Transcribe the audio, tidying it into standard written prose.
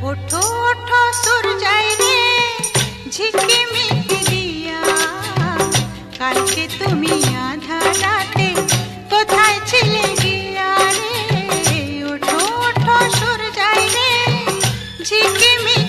ওঠো ওঠো সূর্যাই রে ঝিকিমিকি দিয়া, কালকে তুমি আধা রাতে কোথায় ছিলে গিয়া রে? ওঠো ওঠো সূর্যাই রে ঝিকিমিকি